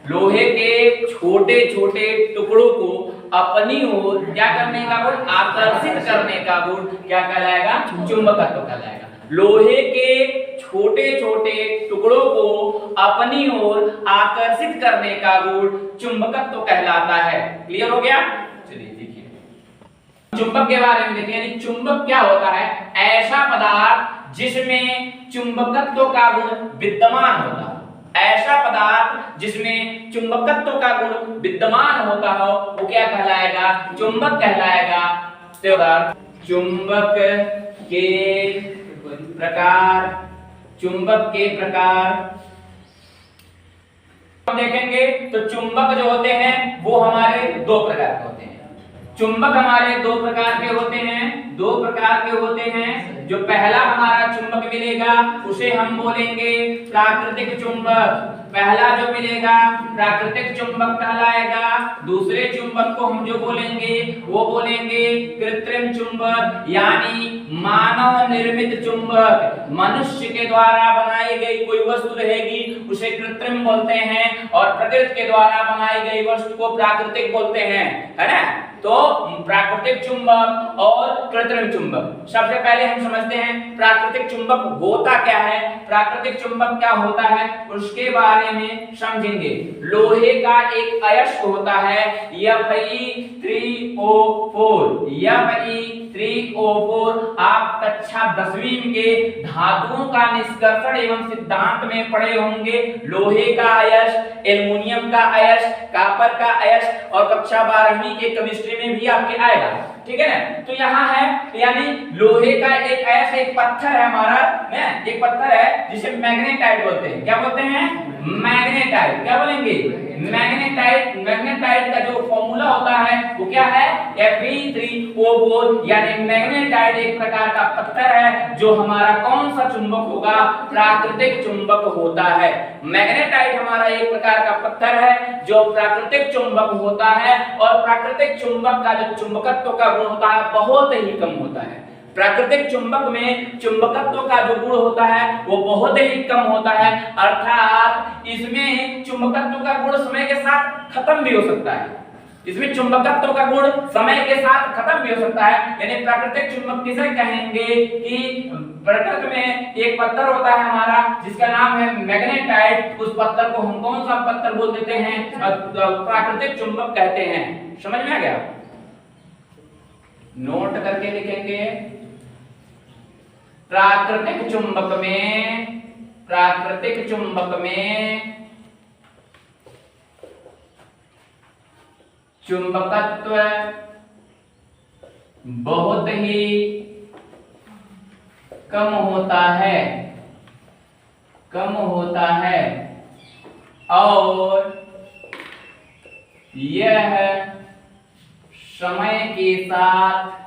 लोहे के छोटे छोटे टुकड़ों को अपनी ओर क्या करने का गुण, आकर्षित करने का गुण क्या कहलाएगा, चुंबकत्व कहलाएगा। लोहे के छोटे छोटे टुकड़ों को अपनी ओर आकर्षित करने का गुण चुंबकत्व कहलाता है। क्लियर हो गया? चलिए देखिए चुंबक के बारे में देखिए, यानी चुंबक क्या होता है, ऐसा पदार्थ जिसमें चुंबकत्व का गुण विद्यमान होता है। ऐसा पदार्थ जिसमें चुंबकत्व का गुण विद्यमान होता हो वो क्या कहलाएगा, चुंबक कहलाएगा। चुंबक के प्रकार, चुंबक के प्रकार देखेंगे तो चुंबक जो होते हैं वो हमारे दो प्रकार के होते हैं। चुंबक हमारे दो प्रकार के होते हैं, दो प्रकार के होते हैं। जो पहला हमारा चुंबक मिलेगा उसे हम बोलेंगे प्राकृतिक चुंबक। पहला जो मिलेगा प्राकृतिक चुंबक कहलाएगा। दूसरे चुंबक को हम जो बोलेंगे वो बोलेंगे कृत्रिम चुंबक, यानी मानव निर्मित चुंबक। मनुष्य के द्वारा बनाई गई कोई वस्तु रहेगी उसे कृत्रिम बोलते हैं, और प्रकृति के द्वारा बनाई गई वस्तु को प्राकृतिक बोलते हैं, है ना। तो प्राकृतिक चुंबक और कृत्रिम चुंबक, सबसे पहले हम समझते हैं प्राकृतिक चुंबक होता क्या है। प्राकृतिक चुंबक क्या होता है उसके बारे में समझेंगे। लोहे का एक अयस्क होता है Fe3O4। Fe3O4 आप कक्षा 10वीं के धातुओं का निष्कर्षण एवं सिद्धांत में पढ़े होंगे। लोहे का अयस्क, एल्युमिनियम का अयस्क, कॉपर का अयस्क, और कक्षा 12वीं के केमिस्ट्री में भी आपके आएगा, ठीक है ना। तो यहाँ है यानी लोहे का एक अयस्क, एक पत्थर है हमारा, एक पत्थर है जिसे मैग्नेटाइट बोलते हैं। क्या बोलते हैं? मैग्नेटाइट। क्या बोलेंगे? मैग्नेटाइट। मैग्नेटाइट का जो फॉर्मूला होता है वो क्या है, Fe3O4, यानी मैग्नेटाइट एक प्रकार का पत्थर है जो हमारा कौन सा चुंबक होगा, प्राकृतिक चुंबक होता है। मैग्नेटाइट हमारा एक प्रकार का पत्थर है जो प्राकृतिक चुंबक होता है, और प्राकृतिक चुंबक का जो चुंबकत्व का गुण होता है बहुत ही कम होता है। प्राकृतिक चुंबक में चुंबकत्व का जो गुण होता है वो बहुत ही कम होता है, अर्थात इसमें चुंबकत्व का गुण समय के साथ खत्म भी हो सकता है। इसमें चुंबकत्व का गुण समय के साथ खत्म भी हो सकता है। यानी प्राकृतिक चुंबक किसे कहेंगे कि प्रकृति में एक पत्थर होता है हमारा जिसका नाम है मैग्नेटाइट, उस पत्थर को हम कौन सा पत्थर बोल देते हैं, प्राकृतिक चुंबक कहते हैं। समझ में आ गया? नोट करके लिखेंगे प्राकृतिक चुंबक में चुंबकत्व बहुत ही कम होता है और यह समय के साथ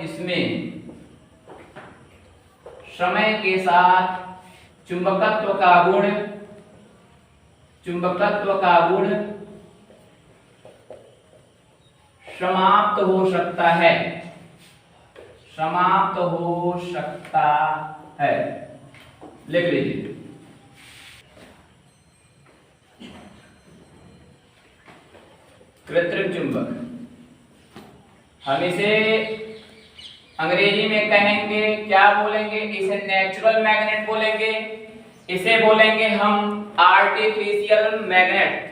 इसमें समय के साथ चुंबकत्व का गुण समाप्त हो सकता है। लिख लीजिए। कृत्रिम चुंबक हम इसे अंग्रेजी में कहेंगे, क्या बोलेंगे, इसे नेचुरल मैग्नेट बोलेंगे, इसे बोलेंगे हम आर्टिफिशियल मैग्नेट।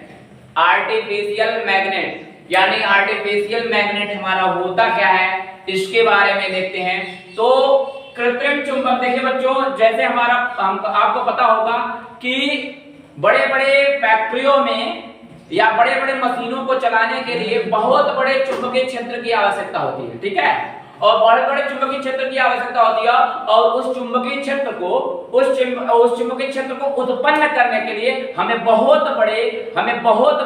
यानी आर्टिफिशियल मैग्नेट हमारा होता क्या है इसके बारे में देखते हैं। तो कृत्रिम चुंबक देखिए बच्चों, जैसे हमारा आपको पता होगा कि बड़े बड़े फैक्ट्रियों में या बड़े बड़े मशीनों को चलाने के लिए बहुत बड़े चुंबकीय क्षेत्र की आवश्यकता होती है, ठीक है। और बड़े बड़े चुंबकीय क्षेत्र की आवश्यकता होती है, और उस चुंबकीय क्षेत्र को उत्पन्न करने के लिए हमें बहुत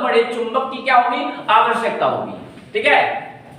बड़े चुंबक की क्या होगी, आवश्यकता होगी, ठीक है।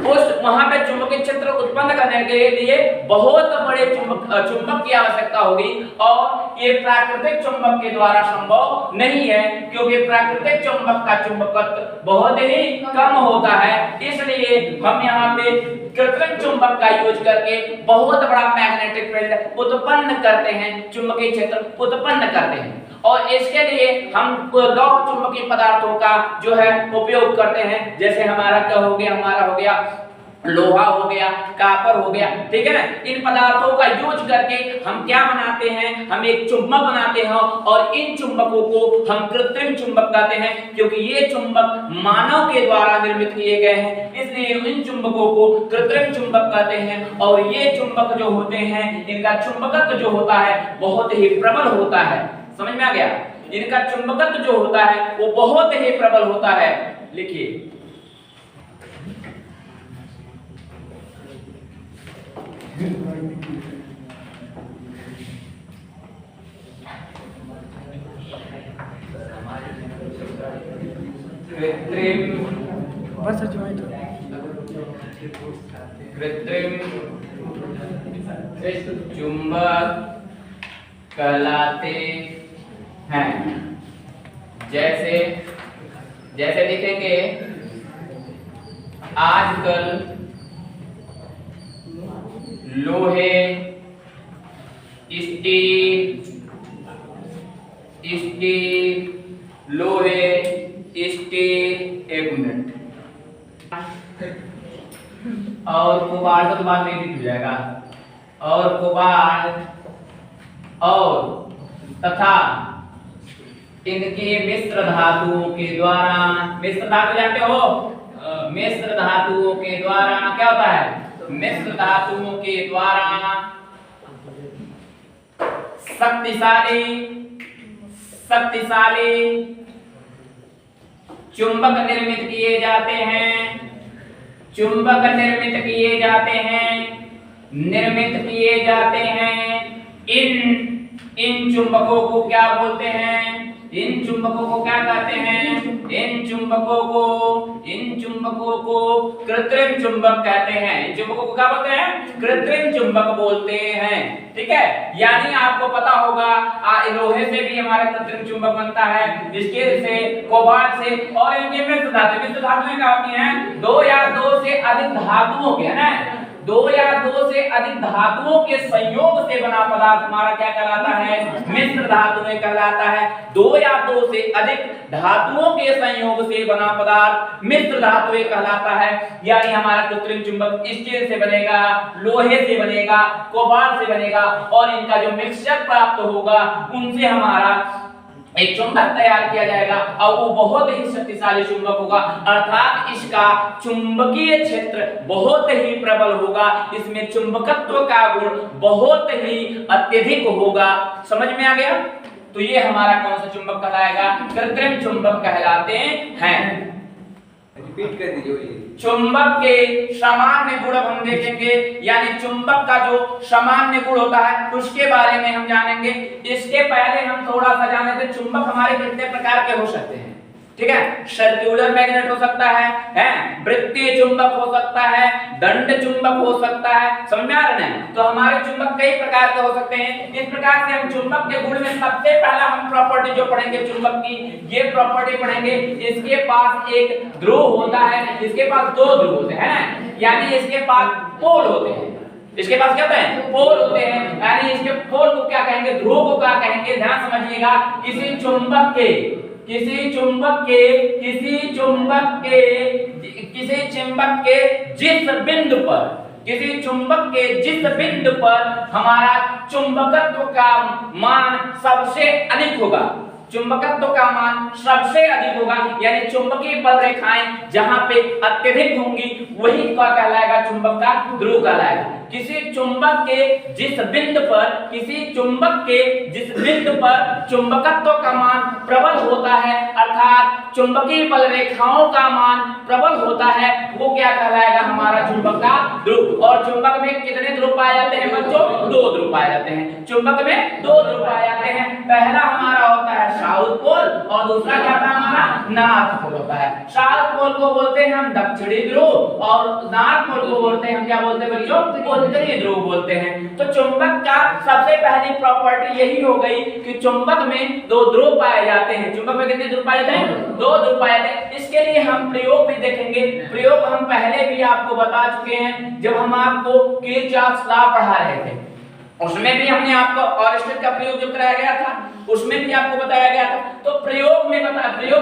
उस वहां पे चुंबकीय क्षेत्र उत्पन्न करने के लिए बहुत बड़े चुंबक की आवश्यकता होगी और ये प्राकृतिक चुंबक के द्वारा संभव नहीं है, क्योंकि प्राकृतिक चुंबक का चुंबकत्व बहुत ही कम होता है। इसलिए हम यहाँ पे कृत्रिम चुंबक का यूज करके बहुत बड़ा मैग्नेटिक फील्ड उत्पन्न करते हैं, चुंबकीय क्षेत्र उत्पन्न करते हैं। और इसके लिए हम लौह चुंबकीय पदार्थों का जो है उपयोग करते हैं, जैसे हमारा क्या हो गया, हमारा हो गया लोहा हो गया, कापर हो गया, ठीक है ना। इन पदार्थों का यूज करके हम क्या बनाते हैं, हम एक चुंबक बनाते हैं और इन चुंबकों को हम कृत्रिम चुंबक कहते हैं, क्योंकि ये चुंबक मानव के द्वारा निर्मित किए गए हैं, इसलिए इन चुंबकों को कृत्रिम चुंबक कहते हैं। और ये चुंबक जो होते हैं, इनका चुंबकत्व जो होता है बहुत ही प्रबल होता है। समझ में आ गया? इनका चुंबकत्व जो होता है वो बहुत ही प्रबल होता है। लिखिए, कृत्रिम चुंबक कहलाते हैं। जैसे जैसे देखेंगे आजकल लोहे, लोहे, स्टील, एक मिनट, और कोबाल्ट तो बाद में भी मिल जाएगा, और कोबाल्ट और तथा इनके मिश्र धातुओं के द्वारा, मिश्र धातु जानते हो, मिश्र धातुओं के द्वारा क्या होता है, मिश्र धातुओं के द्वारा शक्तिशाली चुंबक निर्मित किए जाते हैं, चुंबक निर्मित किए जाते हैं। इन चुंबकों को क्या बोलते हैं, इन चुंबकों को क्या कहते हैं, इन चुंबकों को कृत्रिम चुंबक कहते हैं। इन चुंबकों को क्या बोलते हैं, कृत्रिम चुंबक बोलते हैं। ठीक है, यानी आपको पता होगा लोहे से भी हमारा कृत्रिम चुंबक बनता है, स्टील से, कोबाल्ट से, और इनके मिश्र धातुएं क्या होती हैं, दो या दो से अधिक धातुओं के, है ना, दो या दो से अधिक धातुओं के संयोग से बना पदार्थ हमारा क्या कहलाता है, मिश्र धातुएं कहलाता है। दो या दो से अधिक धातुओं के संयोग से बना पदार्थ मिश्र धातुएं कहलाता है। यानी हमारा कृत्रिम चुंबक स्टील से बनेगा, लोहे से बनेगा, कोबाल्ट से बनेगा, और इनका जो मिक्सचर प्राप्त होगा उनसे हमारा एक चुंबक तैयार किया जाएगा, और वो बहुत ही शक्तिशाली चुंबक होगा, अर्थात इसका चुंबकीय क्षेत्र बहुत ही प्रबल होगा, इसमें चुंबकत्व का गुण बहुत ही अत्यधिक होगा। समझ में आ गया? तो ये हमारा कौन सा चुंबक कहलाएगा, कृत्रिम चुंबक कहलाते हैं। रिपीट कर दीजिए। चुंबक के सामान्य गुण हम देखेंगे, यानी चुंबक का जो सामान्य गुण होता है उसके बारे में हम जानेंगे। इसके पहले हम थोड़ा सा जाने थे चुंबक हमारे कितने प्रकार के हो सकते हैं। ठीक है, सर्कुलर मैग्नेट हो सकता है, वृत्तीय चुंबक हो सकता है, दंड चुंबक हो सकता है। समझ में आ रहा है? तो हमारे चुंबक कई प्रकार के हो सकते हैं। इस प्रकार से हम चुंबक के गुण में सबसे पहला हम प्रॉपर्टी जो पढ़ेंगे चुंबक की, ये प्रॉपर्टी पढ़ेंगे, इसके पास एक ध्रुव होता है, इसके पास दो ध्रुव होते हैं, यानी इसके पास पोल होते हैं। इसके पास क्या होते हैं, पोल होते हैं, यानी इसके पोल को क्या कहेंगे, ध्रुव को क्या कहेंगे। ध्यान समझिएगा, किसी चुंबक के जिस बिंदु पर हमारा चुंबकत्व का मान सबसे अधिक होगा, चुंबकत्व का मान सबसे अधिक होगा, यानी चुंबकीय बल रेखाएं जहां पे अत्यधिक होंगी वही क्या कहलाएगा, चुंबक का ध्रुव कहलाएगा। किसी चुंबक के जिस बिंदु पर चुंबकत्व का मान प्रबल होता है, अर्थात चुंबकीय बल रेखाओं का मान प्रबल होता है, वो क्या कहलाएगा? हमारा चुंबक का ध्रुव। और चुंबक में कितने ध्रुव पाए जाते हैं बच्चों? 2 ध्रुव पाए जाते हैं। चुंबक में 2 ध्रुव पाए जाते हैं। पहला हमारा होता है साउथ पोल और दूसरा क्या होता है? हमारा नॉर्थ पोल होता है। साउथ पोल को बोलते हैं हम दक्षिणी ध्रुव और नॉर्थ पोल को बोलते हैं हम क्या बोलते हैं बच्चों? उत्तरी ध्रुव बोलते हैं। तो चुंबक का सबसे पहली प्रॉपर्टी यही हो गई कि चुंबक में 2 ध्रुव पाए जाते हैं। चुंबक में कितने ध्रुव पाए जाते हैं? 2 ध्रुव पाए जाते हैं। इसके लिए हम प्रयोग भी देखेंगे। प्रयोग हम पहले भी आपको बता चुके हैं जब हम आपको किरचॉफ लॉ पढ़ा रहे थे, उसमें भी हमने आपको ऑरिस्टल का प्रयोग जो कराया गया था उसमें भी आपको बताया गया था। तो प्रयोग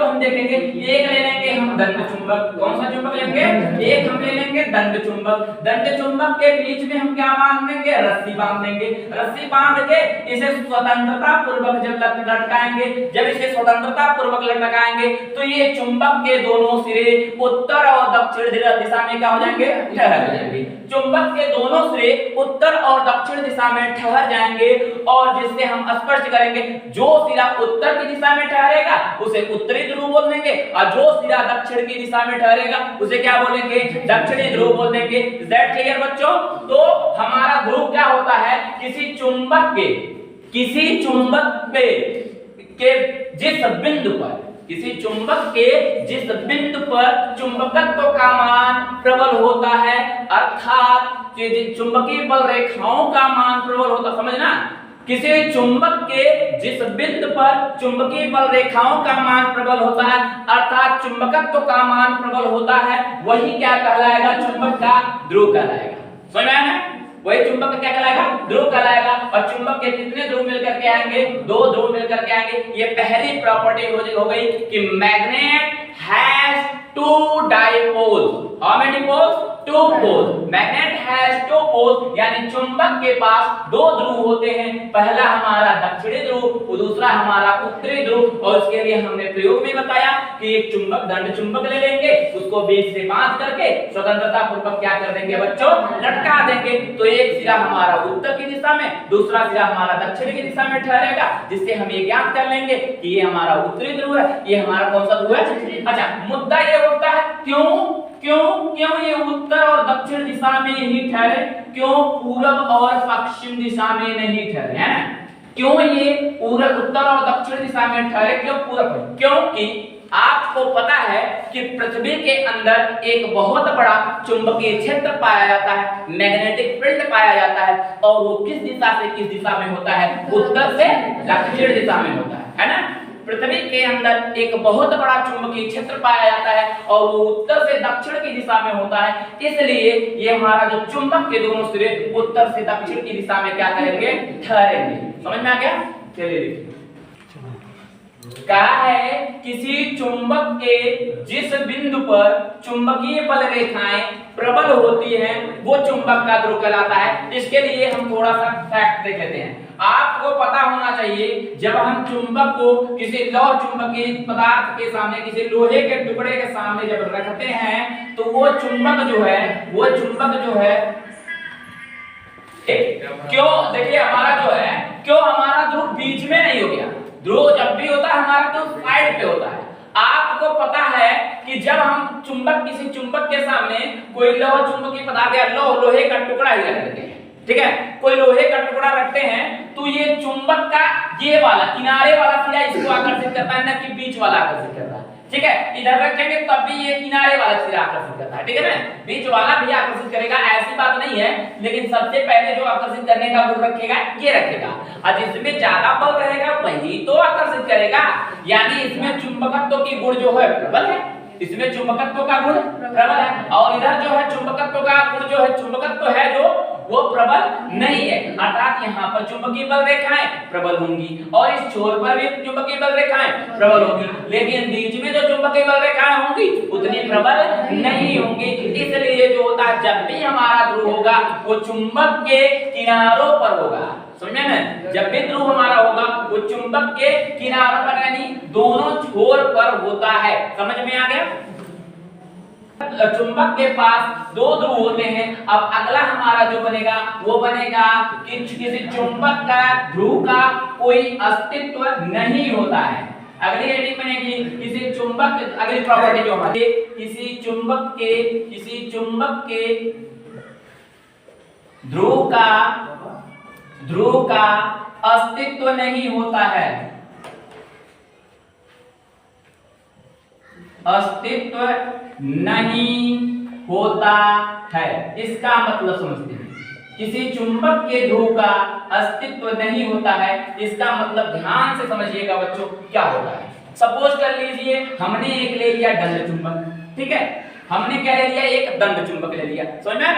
हम देखेंगे। एक ले लेंगे हम दंड चुंबक। कौन सा चुंबक लेंगे? एक हम ले लेंगे दंड चुंबक। दंड चुंबक के बीच में हम क्या बांध देंगे? रस्सी बांध देंगे। रस्सी बांध के इसे स्वतंत्रता पूर्वक जब लटकाएंगे, जब इसे स्वतंत्रता पूर्वक लटकाएंगे तो ये चुंबक के दोनों सिरे उत्तर और दक्षिण दिशा में क्या हो जाएंगे? ठहर जाएंगे। चुंबक के दोनों सिरे उत्तर और दक्षिण दिशा में ठहर जाएंगे और जिससे हम स्पष्ट करेंगे जो सिरा उत्तर की दिशा में ठहरेगा उसे उत्तरी ध्रुव बोल देंगे और जो सिरा दक्षिण की दिशा में ठहरेगा उसे क्या बोलेंगे? दक्षिणी ध्रुव बोल देंगे। इज दैट क्लियर बच्चों? तो हमारा ध्रुव क्या होता है? किसी चुंबक के जिस बिंदु पर चुंबकत्व का मान प्रबल होता है, अर्थात चुंबकीय बल रेखाओं का मान प्रबल होता, समझना? किसी चुंबक के जिस बिंदु पर चुंबकीय बल रेखाओं का मान प्रबल होता है, अर्थात चुंबकत्व का मान प्रबल होता है, वही क्या कहलाएगा? चुंबक का ध्रुव कहलाएगा। समझ में आया? वही चुंबक क्या कहलाएगा? ध्रुव कहलाएगा। और चुंबक के कितने ध्रुव मिलकर के आएंगे? 2 ध्रुव मिलकर के आएंगे। ये पहली प्रॉपर्टी हो गई कि magnet has 2 dipoles. How many poles? 2 poles. Magnet has 2 poles, यानी चुंबक के पास 2 ध्रुव होते हैं। पहला हमारा दक्षिणी ध्रुव और दूसरा हमारा उत्तरी ध्रुव। और इसके लिए हमने प्रयोग में बताया कि एक चुंबक दंड चुंबक ले लेंगे, उसको बीच से बांध करके स्वतंत्रता पूर्वक क्या कर देंगे बच्चों? लटका देंगे। तो एक सिरा हमारा उत्तर की दिशा में, दूसरा सिरा हमारा दक्षिण की दिशा में ठहरेगा, जिससे हम ये ज्ञात कर लेंगे कि ये हमारा उत्तरी ध्रुव है, ये हमारा कौन सा ध्रुव है? अच्छा, मुद्दा ये होता है क्यों ये उत्तर और दक्षिण दिशा में ही ठहरे? क्यों पूरब और पश्चिम दिशा में नहीं ठहरे? है क्यों ये पूरब, उत्तर और दक्षिण दिशा में ठहरे? क्यों पूरब? क्योंकि आपको पता है कि पृथ्वी के अंदर एक बहुत बड़ा चुंबकीय क्षेत्र पाया जाता है, मैग्नेटिक फील्ड पाया जाता है, और वो किस दिशा से किस दिशा में होता है? उत्तर से दक्षिण दिशा में होता है ना? पृथ्वी के अंदर एक बहुत बड़ा चुंबकीय क्षेत्र पाया जाता है और वो उत्तर से दक्षिण की दिशा में होता है। इसलिए ये हमारा जो चुंबक के दोनों सिरे उत्तर से दक्षिण की दिशा में क्या करेंगे? ठहरेंगे। समझ में आ गया? चलिए देखिए, कहा है किसी चुंबक के जिस बिंदु पर चुंबकीय बल रेखाएं प्रबल होती हैं वो चुंबक का ध्रुव कहलाता है। इसके लिए हम थोड़ा सा फैक्ट देख लेते हैं। आपको पता होना चाहिए जब हम चुंबक को किसी लौह चुंबकीय पदार्थ के सामने, किसी लोहे के टुकड़े के सामने जब रखते हैं तो वो चुंबक जो है क्यों, देखिए हमारा ध्रुव बीच में नहीं हो गया। ध्रुव जब भी होता है हमारा तो साइड पे होता है। आपको पता है कि जब हम किसी चुंबक के सामने कोई लौह चुंबकीय पदार्थ या लोहे का टुकड़ा ही रख देते हैं, ठीक है, कोई लोहे का टुकड़ा रखते हैं तो ये चुंबक का ये वाला किनारे वाला सिरा इसको आकर्षित करता है, ना कि बीच वाला आकर्षित करता है। ठीक है, इधर रखेंगे तब भी ये किनारे वाला सिरा आकर्षित करता है, ठीक है ना, बीच वाला भी आकर्षित करेगा, ऐसी बात नहीं है, लेकिन सबसे पहले जो आकर्षित करने का गुण रखेगा ये रखेगा, और जिसमें ज्यादा बल रहेगा वही तो आकर्षित करेगा। यानी इसमें चुंबकत्व की गुण जो है प्रबल है, इसमें चुंबकत्व का गुण प्रबल है, और इधर जो है चुंबकत्व का गुण जो है, चुंबकत्व है जो वो प्रबल नहीं है। अर्थात यहाँ पर चुंबकीय बल रेखाएं प्रबल होंगी और इस छोर पर भी चुंबकीय बल रेखाएं प्रबल होंगी, लेकिन बीच में जो चुंबकीय बल रेखाएं होंगी उतनी प्रबल नहीं होंगी। इसलिए जो होता है जब भी हमारा ध्रुव होगा वो चुंबक के किनारों पर होगा। समझे ना, जब भी ध्रुव हमारा होगा वो चुंबक के किनारों पर यानी दोनों छोर पर होता है। समझ में आ गया? चुंबक के पास दो ध्रुव होते हैं। अब अगला हमारा जो बनेगा वो बनेगा कि किसी चुंबक का ध्रुव का कोई अस्तित्व नहीं होता है। अगली हेडिंग बनेगी किसी चुंबक, अगली प्रॉपर्टी जो हमारी किसी चुंबक के ध्रुव का अस्तित्व नहीं होता है, अस्तित्व नहीं होता है। इसका मतलब समझते हैं, किसी चुंबक के ध्रुव का अस्तित्व नहीं होता है, इसका मतलब ध्यान से समझिएगा बच्चों क्या होता है। सपोज कर लीजिए हमने एक ले लिया दंड चुंबक, ठीक है, हमने क्या ले लिया, एक दंड चुंबक ले लिया, समझ में ना,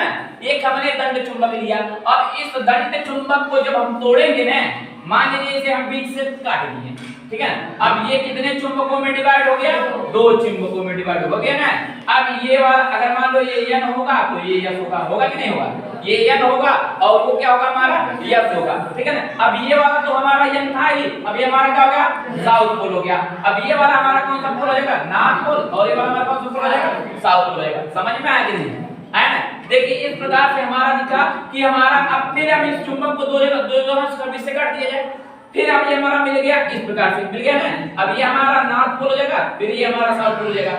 एक हमने दंड चुंबक लिया। अब इस दंड चुंबक को जब हम तोड़ेंगे ना, मान लीजिए इसे हम बीच से काट दिए, ठीक है, अब ये कितने चुंबकों में डिवाइड हो गया, दो चुंबकों में डिवाइड हो गया ना। अब ये वाला अगर मान लो ये n होगा तो ये s होगा, होगा कि नहीं होगा, ये n होगा और वो क्या होगा हमारा s होगा, ठीक है ना। अब ये वाला तो हमारा n था ही, अब ये हमारा क्या हो गया, साउथ पोल हो गया। अब ये वाला हमारा कौन सा पोल हो जाएगा, नॉर्थ पोल, और ये वाला हमारा कौन सा पोल हो जाएगा, साउथ पोल हो जाएगा। समझ में आया कि नहीं, है ना। देखिए इस प्रकार से हमारा दिखा कि हमारा, अब फिर हम इस चुंबक को दो से काट दिया जाए, फिर अब ये हमारा मिल गया, इस प्रकार से मिल गया ना। अब ये हमारा नॉर्थ पोल हो जाएगा, फिर ये हमारा साउथ पोल हो जाएगा।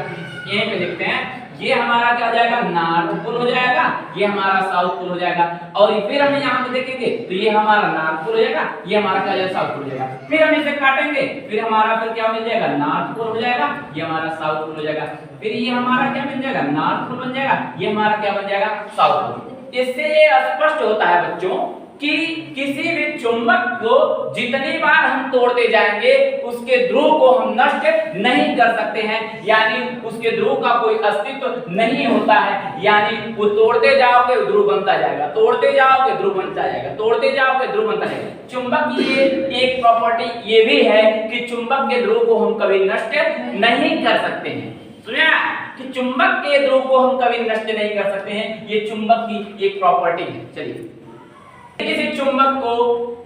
यहीं पे देखते हैं, ये हमारा क्या हो जाएगा, नॉर्थ पोल हो जाएगा, ये हमारा साउथ पोल हो जाएगा। और फिर हम यहाँ पे देखेंगे तो ये हमारा नॉर्थ पोल हो जाएगा, ये हमारा क्या हो जाएगा, साउथ पोल हो जाएगा। फिर हम इसे काटेंगे, फिर हमारा फिर क्या मिल जाएगा, नॉर्थ पोल हो जाएगा, ये हमारा साउथ पोल हो जाएगा। फिर ये हमारा क्या बन जाएगा, नॉर्थ पोल बन जाएगा, ये हमारा क्या बन जाएगा, साउथ पोल। इससे ये स्पष्ट होता है बच्चों कि किसी भी चुंबक को जितनी बार हम तोड़ते जाएंगे उसके ध्रुव को हम नष्ट नहीं कर सकते हैं, यानी उसके ध्रुव का कोई अस्तित्व नहीं होता है। यानी वो तोड़ते जाओगे ध्रुव बनता जाएगा, तोड़ते जाओगे ध्रुव बनता जाएगा, तोड़ते जाओगे ध्रुव बनता जाएगा। चुंबक की एक प्रॉपर्टी ये भी है कि चुंबक के ध्रुव को हम कभी नष्ट नहीं कर सकते हैं। सुनिए कि चुंबक के ध्रुव को हम कभी नष्ट नहीं कर सकते हैं, ये चुंबक की एक प्रॉपर्टी है। चलिए किसी चुंबक को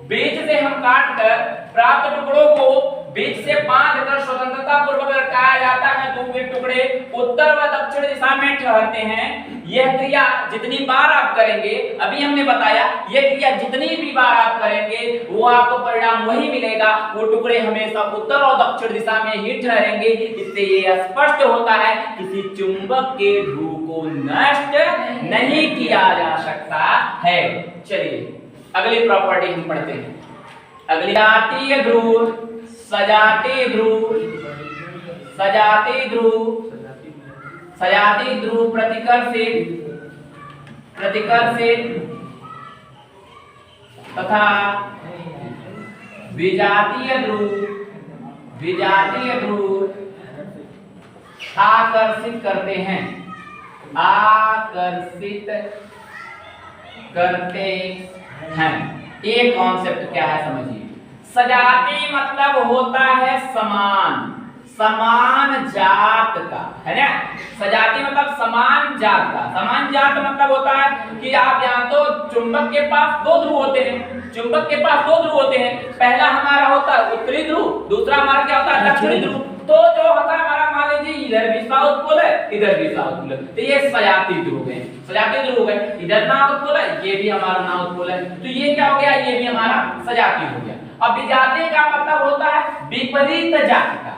बीच से हम काट कर प्राप्त टुकड़ों को बीच से बांध कर स्वतंत्रता पूर्वक लटकाया जाता है तो वे टुकड़े उत्तर व दक्षिण दिशा में ठहरते हैं। यह क्रिया जितनी बार आप करेंगे, अभी हमने बताया, यह क्रिया जितनी भी बार आप करेंगे वो आपको परिणाम वही मिलेगा, वो टुकड़े हमेशा उत्तर और दक्षिण दिशा में ही ठहरेंगे। इससे ये स्पष्ट होता है किसी चुंबक के ध्रुव को नष्ट नहीं किया जा सकता है। चलिए अगली प्रॉपर्टी हम पढ़ते हैं। अगली सजातीय ध्रुव, सजातीय ध्रुव, सजातीय ध्रुव, सजातीय ध्रुव प्रतिकर्षित तथा विजातीय ध्रुव, विजातीय ध्रुव आकर्षित करते हैं, आकर्षित करते हैं। एक कॉन्सेप्ट क्या है समझिए, सजाती मतलब होता है समान, समान जात का, है ना। सजाती मतलब समान जात का, समान जात मतलब होता है कि आप जानते हो चुंबक के पास दो ध्रुव होते हैं, चुंबक के पास दो ध्रुव होते हैं। पहला हमारा होता है उत्तरी ध्रुव, दूसरा हमारा क्या होता है, दक्षिणी ध्रुव। तो जो होता है हमारा, मान लीजिए इधर भी साउथ पोल है, इधर भी साउथ पोल है, तो ये सजाती ध्रुव है, सजाती ध्रुव है। इधर नॉर्थ पोल है, ये भी हमारा नॉर्थ पोल है, तो ये क्या हो गया, ये भी हमारा सजाती हो गया। अब विजातीय का मतलब होता है विपरीत जाति का,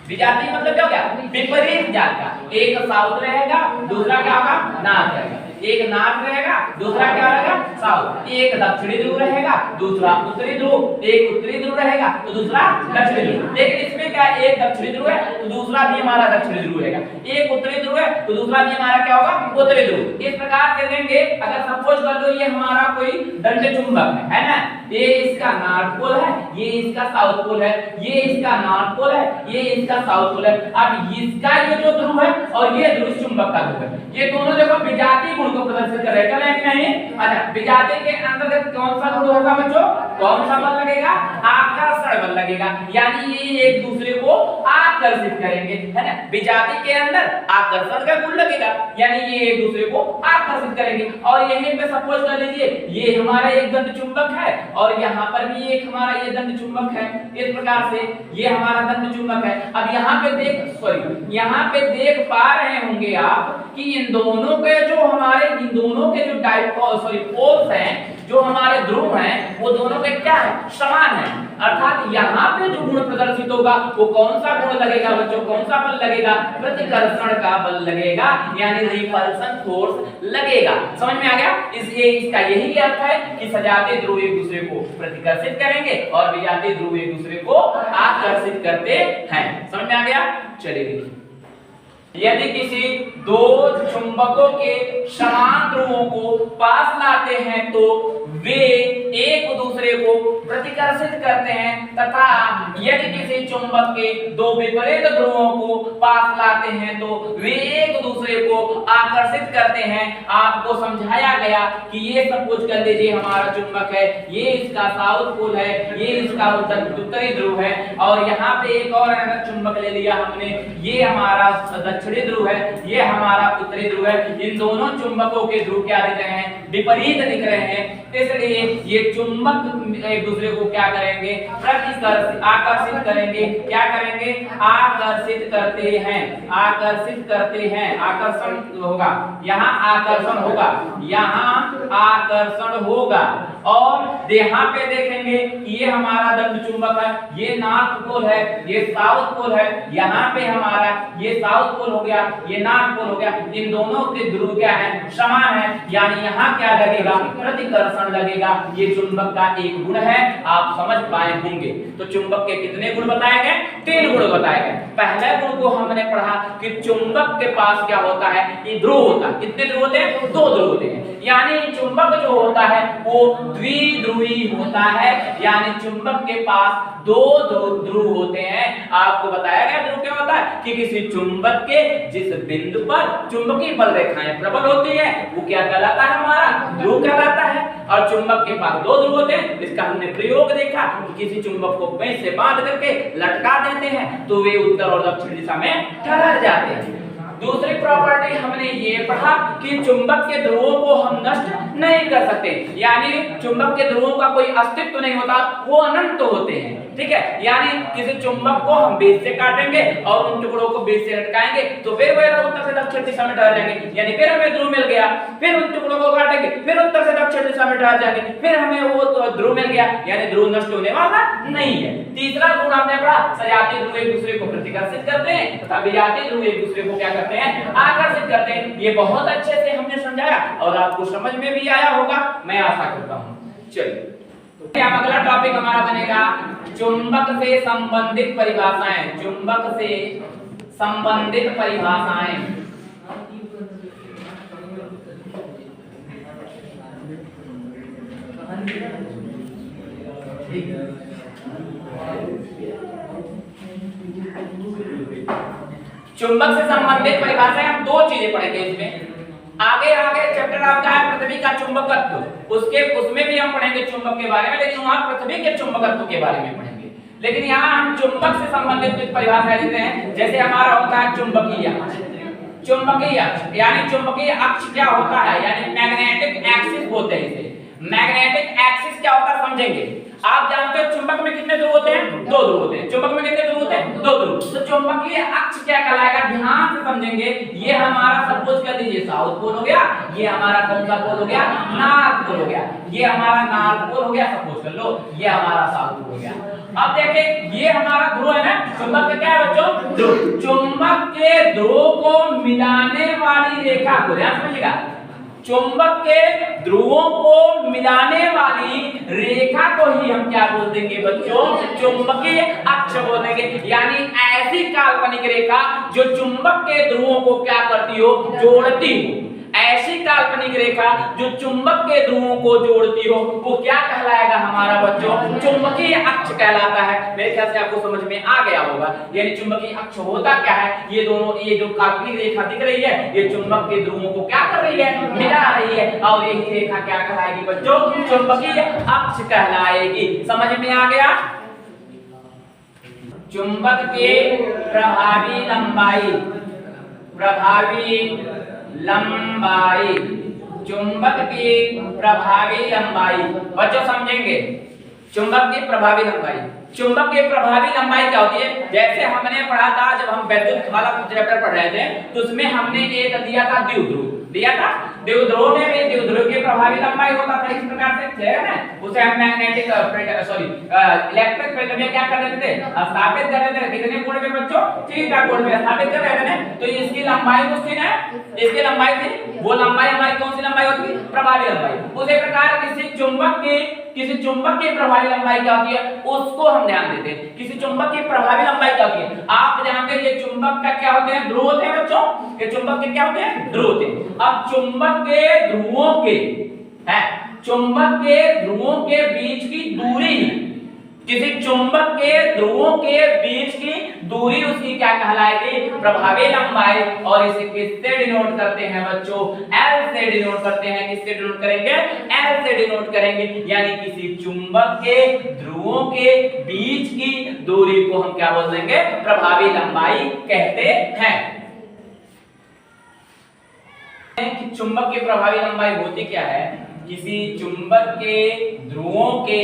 विजातीय मतलब क्या हो गया, विपरीत जाति का। एक साउथ रहेगा, दूसरा क्या होगा, नॉर्थ रहेगा, एक नॉर्थ रहेगा, दूसरा क्या रहेगा, साउथ। एक दक्षिणी ध्रुव रहेगा, दूसरा उत्तरी ध्रुव, एक उत्तरी ध्रुव रहेगा तो दूसरा दक्षिणी ध्रुव। लेकिन इसमें क्या, एक दक्षिणी ध्रुव है तो दूसरा भी हमारा दक्षिणी ध्रुव रहेगा, एक उत्तरी ध्रुव है तो दूसरा भी हमारा क्या होगा, उत्तरी ध्रुव। इस प्रकार से देंगे। अगर सपोज कर लो ये हमारा कोई दंड चुंबक है ना, ये इसका नॉर्थ पोल है, ये इसका साउथ पोल है, ये इसका नॉर्थ पोल है, ये इसका साउथ पोल है। अब इसका ये जो ध्रुव है और ये ध्रुव चुंबक का ध्रुव है, ये दोनों देखो विजातीय गुण को प्रदर्शित करेगा कि नहीं। अच्छा, विजातीय के अंतर्गत कौन सा गुण होगा बच्चों, कौन सा बल लगेगा, आकर्षण बल लगेगा, यानी ये एक दूसरे को आकर्षित करेंगे, है ना। विजातीय के अंदर आकर्षण का गुण लगेगा, यानी ये एक दूसरे को आकर्षित करेंगे। और यहीं पे सपोज कर लीजिए ये हमारा एक दंड चुंबक है और यहाँ पर भी एक हमारा ये दंड चुंबक है। इस प्रकार से ये हमारा दंड चुंबक है। अब यहाँ पे देख, सॉरी, यहाँ पे देख पा रहे होंगे देखेंगे आप कि इन दोनों के जो पोल्स हैं, जो हमारे ध्रुव हैं, वो दोनों के क्या है, समान है। अर्थात यहाँ पे जो गुण प्रदर्शित होगा वो कौन सा गुण लगेगा बच्चों, कौन सा बल लगेगा, प्रतिकर्षण का बल लगेगा, यानी रिपल्सन फोर्स लगेगा। समझ में आ गया? इसका यही अर्थ है कि सजातीय ध्रुव एक दूसरे को प्रतिकर्षित करेंगे और विजातीय ध्रुव एक दूसरे को आकर्षित करते हैं। समझ में आ गया? चलिए देखिए, यदि किसी दो चुंबकों के समान ध्रुवों को पास लाते हैं तो वे एक दूसरे को प्रतिकर्षित करते हैं, तथा यदि किसी चुंबक के दो विपरीत ध्रुवों को पास लाते हैं तो वे एक दूसरे को आकर्षित करते हैं। आपको समझाया गया कि ये सब कुछ कर लीजिए, हमारा चुंबक है, ये इसका साउथ पोल है, ये इसका उत्तरी ध्रुव है, और यहाँ पे एक और चुंबक ले लिया हमने, ये हमारा दक्षिणी ध्रुव है, ये हमारा उत्तरी ध्रुव है। इन दोनों चुंबकों के ध्रुव क्या दिख रहे हैं, विपरीत दिख रहे हैं, इसलिए ये चुंबक एक दूसरे को क्या करेंगे, आकर्षित करेंगे। क्या करेंगे? आकर्षित करते हैं, आकर्षित करते हैं। आकर्षण होगा, यहाँ आकर्षण होगा, यहाँ आकर्षण होगा। और यहाँ पे देखेंगे कि ये हमारा दंड चुंबक है, ये नॉर्थ पोल है, ये साउथ पोल है, यहाँ पे हमारा ये साउथ पोल हो गया, ये नॉर्थ पोल हो गया। इन दोनों के ध्रुव क्या है, समान है, यानी यहाँ क्या लगेगा, प्रतिकर्षण लगेगा। ये चुंबक का एक गुण है, आप समझ पाए होंगे। तो चुंबक के कितने गुण बताए गए? 3 गुण बताए गए। पहले गुण को हमने पढ़ा कि चुंबक के पास क्या होता है, ये ध्रुव होता है। कितने ध्रुव होते हैं? 2 ध्रुव होते हैं, यानी चुंबक जो होता है वो द्विध्रुवी होता है, यानी चुंबक के पास 2 ध्रुव होते हैं। आपको बताया गया ध्रुव क्या होता है कि किसी चुंबक के जिस बिंदु पर चुंबकीय बल रेखाएं प्रबल होती है वो क्या कहलाता है, हमारा ध्रुव कहलाता है। और चुंबक के पास 2 ध्रुव होते हैं। इसका हमने प्रयोग देखा कि किसी चुंबक को पेंच से बांध करके लटका देते हैं तो वे उत्तर और दक्षिण दिशा में ठहर जाते हैं। दूसरी प्रॉपर्टी हमने ये पढ़ा कि चुंबक के ध्रुवों को हम नष्ट नहीं कर सकते, यानी चुंबक के ध्रुवों का कोई अस्तित्व नहीं होता, वो अनंत होते हैं। ठीक है, यानी किसी चुंबक को हम बीच से काटेंगे और उन टुकड़ों को बीच से लटकाएंगे तो फिर वे उत्तर से दक्षिण दिशा में ठहर जाएंगे, यानी फिर हमें ध्रुव मिल गया। फिर उन टुकड़ों को काटेंगे, फिर उत्तर से दक्षिण दिशा में ठहर जाएंगे, फिर हमें वो ध्रुव मिल गया, यानी ध्रुव नष्ट होने वाला नहीं है। तीसरा गुण हमने पढ़ा, सजातीय ध्रुव एक दूसरे को प्रतिकर्षित करते हैं तथा विजातीय ध्रुव एक दूसरे को क्या करते हैं, आकर्षित करते हैं। ये बहुत अच्छे से हमने समझाया और आपको समझ में भी आया होगा, मैं आशा करता हूँ। चलिए, क्या अगला टॉपिक हमारा बनेगा, चुंबक से संबंधित परिभाषाएं। चुंबक से संबंधित परिभाषाएं। चुंबक से संबंधित परिभाषाएं हम 2 चीजें पढ़ेंगे इसमें। आगे चैप्टर आपका है पृथ्वी का चुंबकत्व, उसमें भी हम पढ़ेंगे चुंबक के बारे में, लेकिन वहां पृथ्वी के चुंबकत्व के बारे में पढ़ेंगे। लेकिन यहाँ हम चुंबक से संबंधित कुछ परिभाषाएं लेते हैं। जैसे हमारा होता है चुंबकीय अक्ष, यानी चुंबकीय अक्ष क्या होता है, यानी मैग्नेटिक एक्सिस बोलते हैं इसे। मैग्नेटिक एक्सिस क्या होता है समझेंगे। आप जानते हो चुंबक में कितने ध्रुव होते हैं, 2 ध्रुव होते हैं। चुंबक में कितने ध्रुव होते हैं, 2 ध्रुव। तो चुंबकीय अक्ष क्या कहलाएगा, ध्यान से समझेंगे। ये हमारा सपोज कर दीजिए साउथ पोल हो गया, ये हमारा कौन सा पोल हो गया, नॉर्थ पोल हो गया, ये हमारा नॉर्थ पोल हो गया, सपोज कर लो, ये हमारा साउथ पोल हो गया। अब देखें ये हमारा ध्रुव है ना, चुंबक का क्या है बच्चों, ध्रुव। चुंबक के ध्रुव को मिलाने वाली रेखा को ध्यान समझिएगा, चुंबक के ध्रुवों को मिलाने वाली रेखा को ही हम क्या बोल देंगे बच्चों, चुंबकीय अक्ष बोल देंगे। यानी ऐसी काल्पनिक रेखा जो चुंबक के ध्रुवों को क्या करती हो, जोड़ती हो। ऐसी काल्पनिक रेखा जो चुंबक के ध्रुवों को जोड़ती हो वो क्या कहलाएगा हमारा बच्चों, चुंबकीय अक्ष कहलाता है। मेरे ख्याल से आपको समझ में आ गया होगा। यानी चुंबकीय अक्ष होता क्या है, ये जो काल्पनिक रेखा दिख रही है ये चुंबक के ध्रुवों को क्या कर रही है, मिला रही है, और यही रेखा क्या कहलाएगी बच्चों, चुंबकीय अक्ष कहलाएगी। समझ में आ गया। चुंबक के प्रभावी लंबाई, चुंबक की प्रभावी लंबाई बच्चों समझेंगे। चुंबक की प्रभावी लंबाई चुंबक की प्रभावी लंबाई क्या होती है? जैसे हमने पढ़ा था जब हम वैद्युत वाला चैप्टर पढ़ रहे थे तो उसमें हमने एक दिया था द्विध्रुव, दिया था द्विध्रुव में भी द्विध्रुव की प्रभावी लंबाई होता था इस प्रकार से, है ना? उसे हम मैग्नेटिक इलेक्ट्रिक फील्ड में क्या कर रहे थे? स्थापित कर रहे थे। कितने कोण में बच्चों? थीटा कोण में स्थापित कर रहे थे। तो इसकी लंबाई कुछ थी ना, इसकी लंबाई थी, वो लंबाई हमारी कौन सी लंबाई होती है? प्रभावी लंबाई। उसी प्रकार किसी चुंबक की प्रभावी लंबाई क्या होती है उसको हम ध्यान देते हैं। किसी चुंबक की प्रभावी लंबाई क्या होती है? आप जानते हैं ये चुंबक का क्या होते हैं? ध्रुव होते हैं बच्चों। ये चुंबक के क्या होते हैं? ध्रुव होते हैं। अब चुंबक के ध्रुवों के चुंबक के ध्रुवों के बीच की दूरी, किसी चुंबक के ध्रुवों के बीच की दूरी उसकी क्या कहलाएगी? प्रभावी लंबाई। और इसे किससे डिनोट करते हैं बच्चों? L से डिनोट करते हैं। किससे डिनोट करेंगे? L से डिनोट करेंगे। यानी किसी चुंबक के ध्रुवों के बीच की दूरी को हम क्या बोल देंगे? प्रभावी लंबाई कहते हैं। कि चुंबक की प्रभावी लंबाई होती क्या है? किसी चुंबक के ध्रुवों के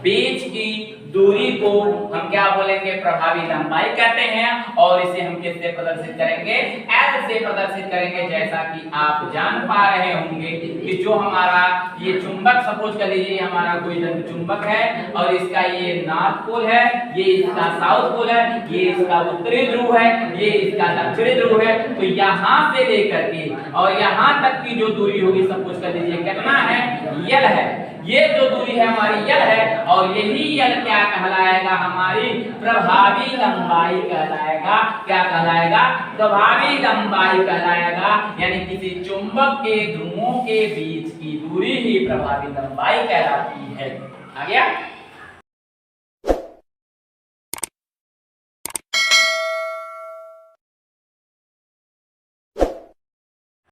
बीच की दूरी को हम क्या बोलेंगे? प्रभावी लंबाई कहते हैं। और इसे हम किससे प्रदर्शित करेंगे? L से प्रदर्शित करेंगे। जैसा कि आप जान पा रहे होंगे कि जो हमारा ये चुंबक, सपोज कर लीजिए हमारा कोई चुंबक है और इसका ये नॉर्थ पोल है, ये इसका साउथ पोल है, ये इसका उत्तरी ध्रुव है, ये इसका दक्षिणी ध्रुव है। तो यहाँ से लेकर के और यहाँ तक की जो दूरी होगी, सपोज कर लीजिए कितना है? L है। ये जो दूरी है हमारी L है और यही L क्या कहलाएगा? हमारी प्रभावी लंबाई कहलाएगा। क्या कहलाएगा? प्रभावी लंबाई कहलाएगा। यानी किसी चुंबक के ध्रुवों के बीच की दूरी ही प्रभावी लंबाई कहलाती है। आ गया?